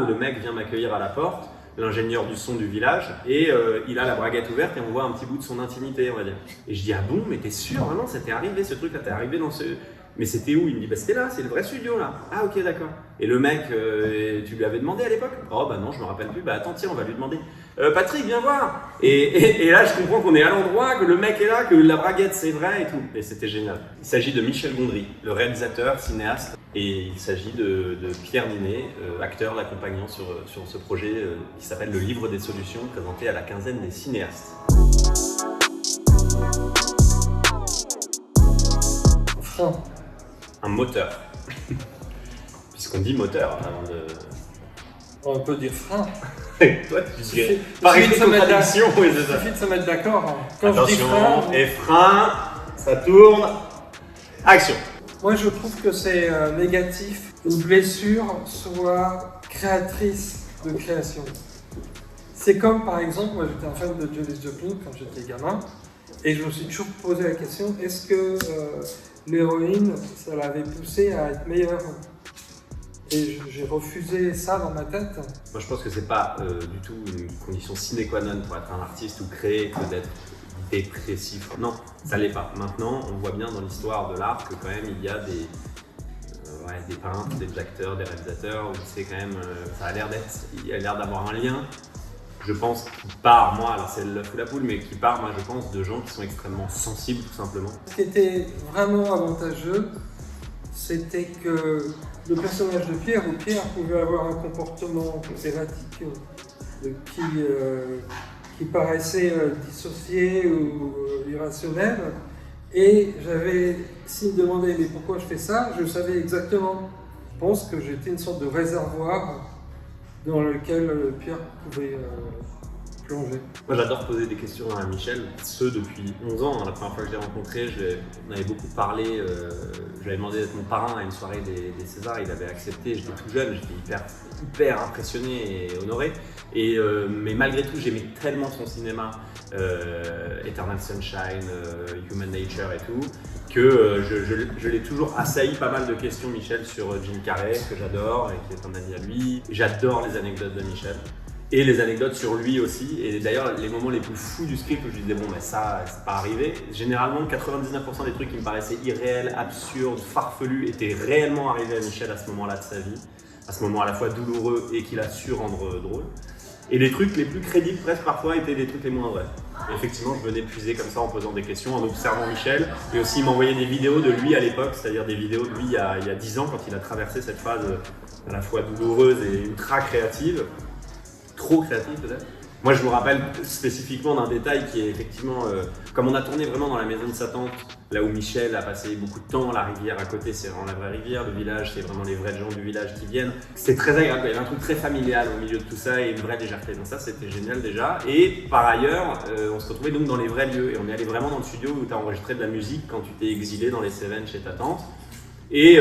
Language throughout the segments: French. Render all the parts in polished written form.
où le mec vient m'accueillir à la porte, l'ingénieur du son du village, et il a la braguette ouverte et on voit un petit bout de son intimité, on va dire. Et je dis, ah bon, mais t'es sûr, vraiment, c'était arrivé ce truc-là, t'es arrivé dans ce... Mais c'était où? Il me dit, bah c'était là, c'est le vrai studio là. Ah ok, d'accord. Et le mec, tu lui avais demandé à l'époque? Oh bah non, je me rappelle plus. Bah attends, tiens, on va lui demander. Patrick, viens voir. Et là, je comprends qu'on est à l'endroit, que le mec est là, que la braguette c'est vrai et tout. Et c'était génial. Il s'agit de Michel Gondry, le réalisateur, cinéaste. Et il s'agit de Pierre Ninet, acteur l'accompagnant sur ce projet qui s'appelle Le Livre des Solutions, présenté à la quinzaine des cinéastes. Frein. Un moteur. Puisqu'on dit moteur avant de... On peut dire frein. Toi, tu dirais par contradiction. Il suffit de se mettre d'accord. Quand attention, je dis frein, et frein, ça tourne. Action. moi je trouve que c'est négatif. Une blessure soit créatrice de création. C'est comme par exemple, moi j'étais un fan de Janis Joplin quand j'étais gamin, et je me suis toujours posé la question, est-ce que l'héroïne, ça l'avait poussée à être meilleure? Et j'ai refusé ça dans ma tête. Moi je pense que c'est pas du tout une condition sine qua non pour être un artiste ou créer que d'être dépressif. Non, ça l'est pas. Maintenant, on voit bien dans l'histoire de l'art que quand même il y a des peintres, des acteurs, des réalisateurs où c'est quand même, ça a l'air d'avoir un lien. Je pense qui part, moi, alors c'est l'œuf ou la poule, mais qui part, moi je pense, de gens qui sont extrêmement sensibles tout simplement. Ce qui était vraiment avantageux, c'était que le personnage de Pierre, ou Pierre, pouvait avoir un comportement erratique qui paraissait dissocié ou irrationnel. Et s'il me demandait mais pourquoi je fais ça, je savais exactement. Je pense que j'étais une sorte de réservoir dans lequel Pierre pouvait plonger. Moi j'adore poser des questions à Michel, ce depuis 11 ans. La première fois que je l'ai rencontré, on avait beaucoup parlé, je lui avais demandé d'être mon parrain à une soirée des Césars, il avait accepté, j'étais tout jeune, j'étais hyper impressionné et honoré. Mais malgré tout, j'aimais tellement son cinéma, Eternal Sunshine, Human Nature et tout, que je l'ai toujours assailli pas mal de questions, Michel, sur Jim Carrey, que j'adore et qui est un ami à lui. J'adore les anecdotes de Michel. Et les anecdotes sur lui aussi, et d'ailleurs les moments les plus fous du script où je disais bon ben ça c'est pas arrivé, généralement 99% des trucs qui me paraissaient irréels, absurdes, farfelus étaient réellement arrivés à Michel à ce moment-là de sa vie, à ce moment à la fois douloureux et qu'il a su rendre drôle. Et les trucs les plus crédibles presque parfois étaient les trucs les moins vrais. Et effectivement je venais puiser comme ça en posant des questions, en observant Michel, et aussi il m'envoyait des vidéos de lui à l'époque, c'est-à-dire des vidéos de lui il y a 10 ans quand il a traversé cette phase à la fois douloureuse et ultra créative. Trop créatif peut-être. Moi je me rappelle spécifiquement d'un détail qui est effectivement, comme on a tourné vraiment dans la maison de sa tante, là où Michel a passé beaucoup de temps, la rivière à côté c'est vraiment la vraie rivière, le village c'est vraiment les vrais gens du village qui viennent. C'était très agréable, il y avait un truc très familial au milieu de tout ça et une vraie légèreté, donc ça c'était génial déjà. Et par ailleurs, on se retrouvait donc dans les vrais lieux et on est allé vraiment dans le studio où tu as enregistré de la musique quand tu t'es exilé dans les Cévennes chez ta tante. Et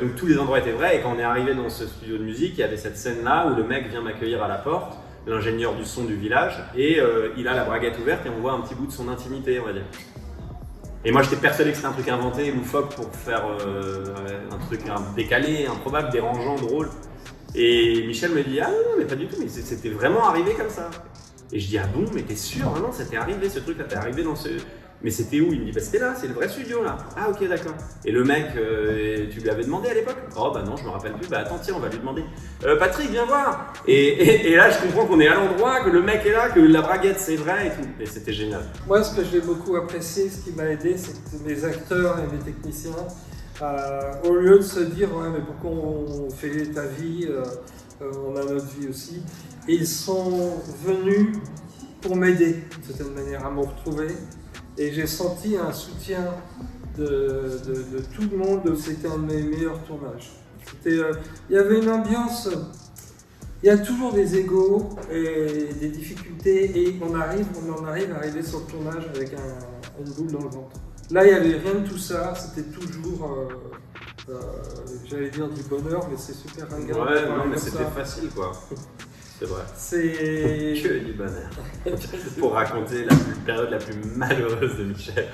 donc tous les endroits étaient vrais et quand on est arrivé dans ce studio de musique, il y avait cette scène là où le mec vient m'accueillir à la porte, l'ingénieur du son du village, et il a la braguette ouverte et on voit un petit bout de son intimité, on va dire. Et moi j'étais persuadé que c'était un truc inventé, loufoque pour faire un truc décalé, improbable, dérangeant, drôle. Et Michel me dit ah non mais pas du tout, mais c'était vraiment arrivé comme ça. Et je dis ah bon mais t'es sûr vraiment c'était arrivé ce truc là, t'es arrivé dans ce... Mais c'était où? Il me dit bah c'était là, c'est le vrai studio là. Ah ok d'accord. Et le mec, tu lui avais demandé à l'époque? Oh bah non je me rappelle plus, bah attends tiens on va lui demander. Patrick viens voir. Et là je comprends qu'on est à l'endroit, que le mec est là, que la braguette c'est vrai et tout. Et c'était génial. Moi ce que j'ai beaucoup apprécié, ce qui m'a aidé, c'est que mes acteurs et mes techniciens, au lieu de se dire ouais mais pourquoi on fait ta vie, on a notre vie aussi, ils sont venus pour m'aider d'une certaine manière à me retrouver. Et j'ai senti un soutien de tout le monde. C'était un de mes meilleurs tournages. Il y avait une ambiance, il y a toujours des égos et des difficultés et on en arrive à arriver sur le tournage avec une boule dans le ventre. Là, il n'y avait rien de tout ça, c'était toujours, j'allais dire du bonheur, mais c'est super ringard. Ouais, non mais c'était facile quoi. C'est vrai. C'est que du bonheur. Pour raconter la période la plus malheureuse de Michel.